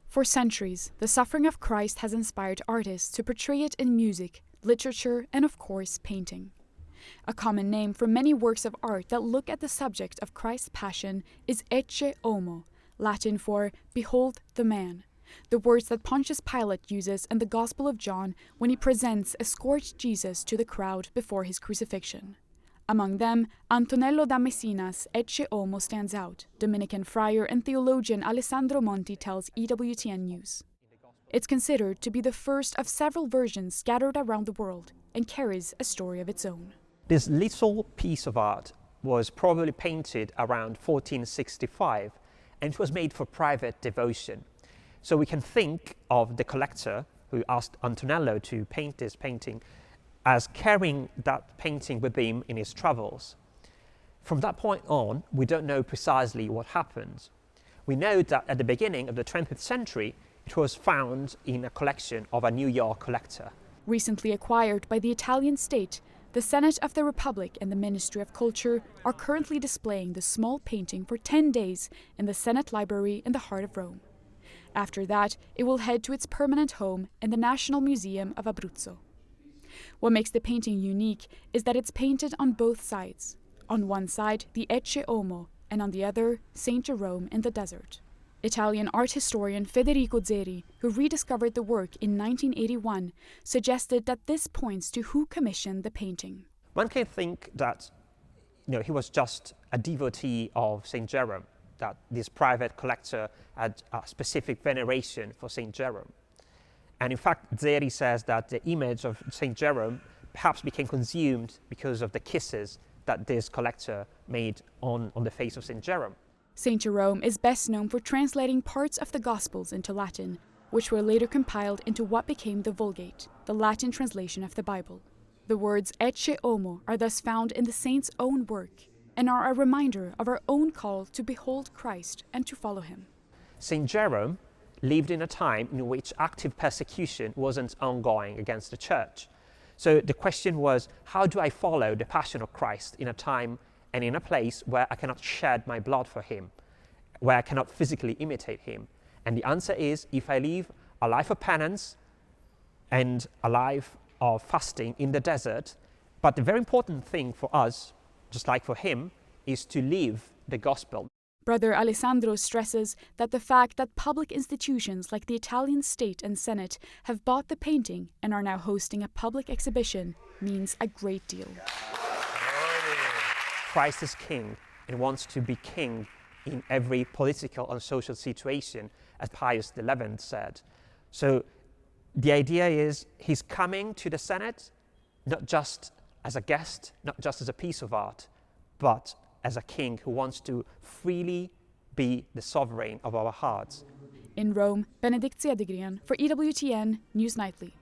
For centuries, the suffering of Christ has inspired artists to portray it in music, literature, and of course, painting. A common name for many works of art that look at the subject of Christ's passion is Ecce, Homo, Latin for "Behold the man," the words that Pontius Pilate uses in the Gospel of John when he presents a scourged Jesus to the crowd before his crucifixion. Among them, Antonello da Messina's Ecce Homo stands out, Dominican friar and theologian Alessandro Monti tells EWTN News. It's considered to be the first of several versions scattered around the world and carries a story of its own. This little piece of art was probably painted around 1465, and it was made for private devotion. So we can think of the collector who asked Antonello to paint this painting as carrying that painting with him in his travels. From that point on, we don't know precisely what happened. We know that at the beginning of the 20th century, it was found in a collection of a New York collector. Recently acquired by the Italian state, the Senate of the Republic and the Ministry of Culture are currently displaying the small painting for 10 days in the Senate Library in the heart of Rome. After that, it will head to its permanent home in the National Museum of Abruzzo. What makes the painting unique is that it's painted on both sides. On one side, the Ecce Homo, and on the other, Saint Jerome in the desert. Italian art historian Federico Zeri, who rediscovered the work in 1981, suggested that this points to who commissioned the painting. One can think that he was just a devotee of Saint Jerome, that this private collector had a specific veneration for Saint Jerome. And in fact, Zeri says that the image of Saint Jerome perhaps became consumed because of the kisses that this collector made on the face of Saint Jerome. Saint Jerome is best known for translating parts of the Gospels into Latin, which were later compiled into what became the Vulgate, the Latin translation of the Bible. The words Ecce Homo are thus found in the saint's own work and are a reminder of our own call to behold Christ and to follow him. Saint Jerome lived in a time in which active persecution wasn't ongoing against the church. So the question was, how do I follow the passion of Christ in a time and in a place where I cannot shed my blood for him, where I cannot physically imitate him? And the answer is, if I live a life of penance and a life of fasting in the desert, but the very important thing for us, just like for him, is to live the gospel. Brother Alessandro stresses that the fact that public institutions like the Italian state and Senate have bought the painting and are now hosting a public exhibition means a great deal. Christ is king and wants to be king in every political and social situation, as Pius XI said. So the idea is he's coming to the Senate not just as a guest, not just as a piece of art, but as a king who wants to freely be the sovereign of our hearts. In Rome, Bénédicte Cedergren for EWTN News Nightly.